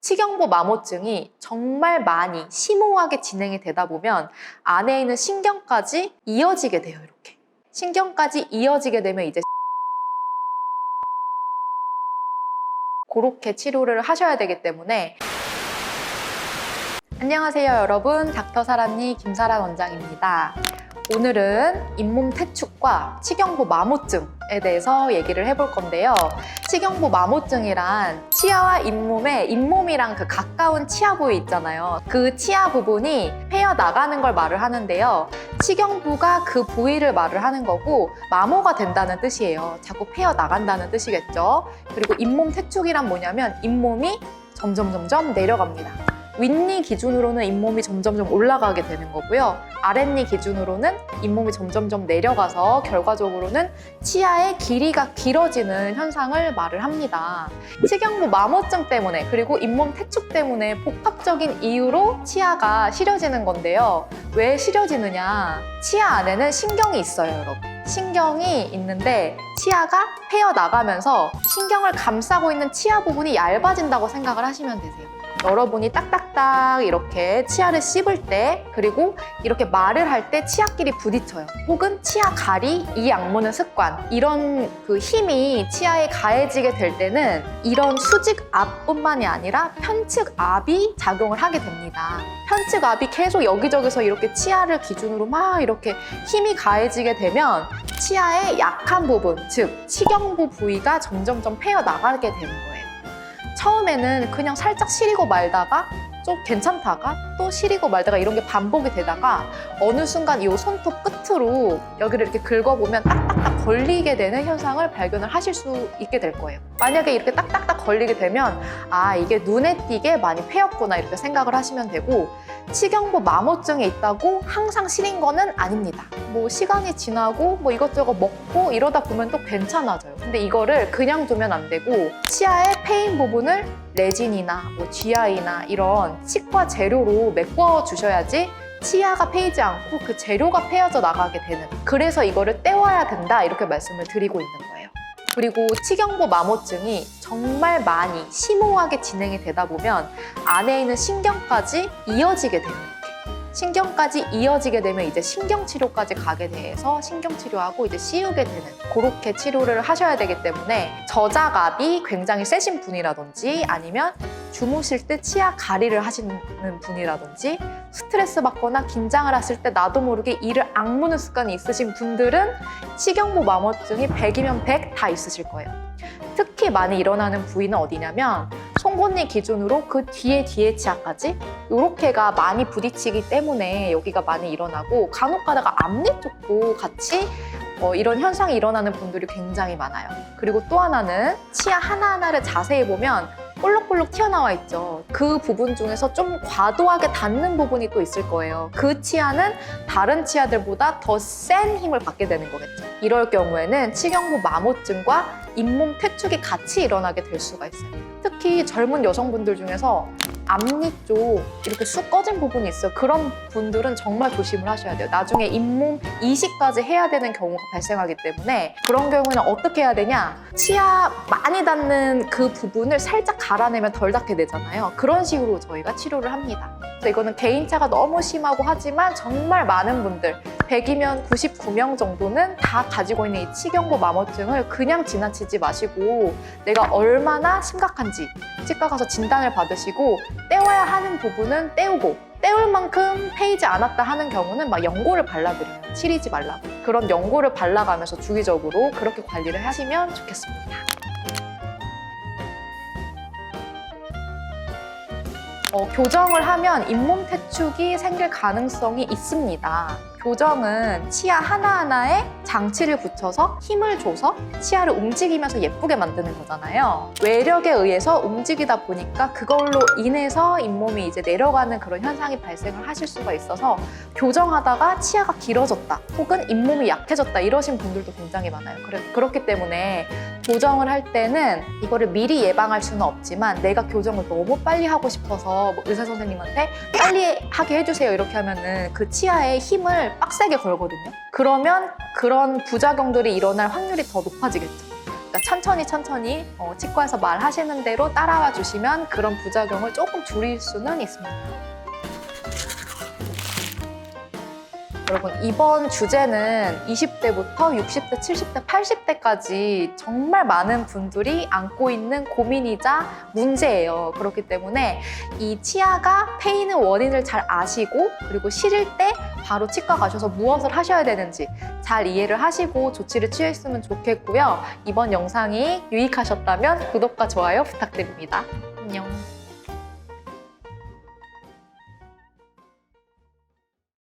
치경보 마모증이 정말 많이 심오하게 진행이 되다 보면 안에 있는 신경까지 이어지게 돼요. 이렇게 신경까지 이어지게 되면 이제 그렇게 치료를 하셔야 되기 때문에. 안녕하세요 여러분, 닥터사람니 김사란 원장입니다. 오늘은 잇몸 퇴축과 치경보 마모증에 대해서 얘기를 해볼 건데요. 치경보 마모증이란 치아와 잇몸이랑 그 가까운 치아 부위 있잖아요. 그 치아 부분이 패여 나가는 걸 말을 하는데요. 치경부가 그 부위를 말을 하는 거고, 마모가 된다는 뜻이에요. 자꾸 패여 나간다는 뜻이겠죠. 그리고 잇몸 퇴축이란 뭐냐면 잇몸이 점점 내려갑니다. 윗니 기준으로는 잇몸이 점점 올라가게 되는 거고요. 아랫니 기준으로는 잇몸이 점점 내려가서 결과적으로는 치아의 길이가 길어지는 현상을 말을 합니다. 치경보 마모증 때문에, 그리고 잇몸 퇴축 때문에 복합적인 이유로 치아가 시려지는 건데요. 왜 시려지느냐? 치아 안에는 신경이 있어요, 여러분. 신경이 있는데 치아가 패여 나가면서 신경을 감싸고 있는 치아 부분이 얇아진다고 생각을 하시면 되세요. 여러분이 딱딱딱 이렇게 치아를 씹을 때, 그리고 이렇게 말을 할 때 치아끼리 부딪혀요. 혹은 치아 가리, 이 악무는 습관, 이런 그 힘이 치아에 가해지게 될 때는 이런 수직 압뿐만이 아니라 편측 압이 작용을 하게 됩니다. 편측 압이 계속 여기저기서 이렇게 치아를 기준으로 막 이렇게 힘이 가해지게 되면 치아의 약한 부분, 즉 치경부 부위가 점점 패여 나가게 되는 거예요. 처음에는 그냥 살짝 시리고 말다가 좀 괜찮다가 또 시리고 말다가 이런 게 반복이 되다가 어느 순간 이 손톱 끝으로 여기를 이렇게 긁어보면 딱딱딱 걸리게 되는 현상을 발견을 하실 수 있게 될 거예요. 만약에 이렇게 딱딱딱 걸리게 되면 아, 이게 눈에 띄게 많이 패였구나 이렇게 생각을 하시면 되고, 치경보 마모증이 있다고 항상 시린 거는 아닙니다. 뭐 시간이 지나고 뭐 이것저것 먹고 이러다 보면 또 괜찮아져요. 근데 이거를 그냥 두면 안 되고 치아의 패인 부분을 레진이나 뭐 GI나 이런 치과 재료로 메꿔 주셔야지 치아가 패이지 않고 그 재료가 패여져 나가게 되는, 그래서 이거를 떼와야 된다 이렇게 말씀을 드리고 있는 거예요. 그리고 치경보 마모증이 정말 많이 심오하게 진행이 되다 보면 안에 있는 신경까지 이어지게 돼요. 신경까지 이어지게 되면 이제 신경치료까지 가게 돼서 신경치료하고 이제 씌우게 되는, 그렇게 치료를 하셔야 되기 때문에 저작압이 굉장히 세신 분이라든지 아니면 주무실 때 치아 가리를 하시는 분이라든지 스트레스 받거나 긴장을 했을 때 나도 모르게 이를 악무는 습관이 있으신 분들은 치경보 마모증이 100이면 100 다 있으실 거예요. 특히 많이 일어나는 부위는 어디냐면 송곳니 기준으로 그 뒤에 치아까지 이렇게가 많이 부딪히기 때문에 여기가 많이 일어나고, 간혹 가다가 앞니 쪽도 같이 이런 현상이 일어나는 분들이 굉장히 많아요. 그리고 또 하나는 치아 하나하나를 자세히 보면 볼록볼록 튀어나와 있죠. 그 부분 중에서 좀 과도하게 닿는 부분이 또 있을 거예요. 그 치아는 다른 치아들보다 더 센 힘을 받게 되는 거겠죠. 이럴 경우에는 치경보 마모증과 잇몸 퇴축이 같이 일어나게 될 수가 있어요. 특히 젊은 여성분들 중에서 앞니 쪽 이렇게 쑥 꺼진 부분이 있어요. 그런 분들은 정말 조심을 하셔야 돼요. 나중에 잇몸 이식까지 해야 되는 경우가 발생하기 때문에, 그런 경우에는 어떻게 해야 되냐? 치아 많이 닿는 그 부분을 살짝 갈아내면 덜 닿게 되잖아요. 그런 식으로 저희가 치료를 합니다. 그래서 이거는 개인차가 너무 심하고 하지만 정말 많은 분들, 100이면 99명 정도는 다 가지고 있는 이 치경보 마모증을 그냥 지나치지 마시고 내가 얼마나 심각한지 치과 가서 진단을 받으시고 떼와야 하는 부분은 떼우고, 떼울 만큼 패이지 않았다 하는 경우는 막 연고를 발라드려요. 치리지 말라고. 그런 연고를 발라가면서 주기적으로 그렇게 관리를 하시면 좋겠습니다. 교정을 하면 잇몸 퇴축이 생길 가능성이 있습니다. 교정은 치아 하나하나에 장치를 붙여서 힘을 줘서 치아를 움직이면서 예쁘게 만드는 거잖아요. 외력에 의해서 움직이다 보니까 그걸로 인해서 잇몸이 이제 내려가는 그런 현상이 발생을 하실 수가 있어서 교정하다가 치아가 길어졌다 혹은 잇몸이 약해졌다 이러신 분들도 굉장히 많아요. 그렇기 때문에 교정을 할 때는 이거를 미리 예방할 수는 없지만 내가 교정을 너무 빨리 하고 싶어서 뭐 의사 선생님한테 빨리 하게 해주세요 이렇게 하면은 그 치아에 힘을 빡세게 걸거든요. 그러면 그런 부작용들이 일어날 확률이 더 높아지겠죠. 그러니까 천천히 치과에서 말하시는 대로 따라와 주시면 그런 부작용을 조금 줄일 수는 있습니다. 여러분, 이번 주제는 20대부터 60대, 70대, 80대까지 정말 많은 분들이 안고 있는 고민이자 문제예요. 그렇기 때문에 이 치아가 패이는 원인을 잘 아시고, 그리고 시릴 때 바로 치과 가셔서 무엇을 하셔야 되는지 잘 이해를 하시고 조치를 취했으면 좋겠고요. 이번 영상이 유익하셨다면 구독과 좋아요 부탁드립니다. 안녕.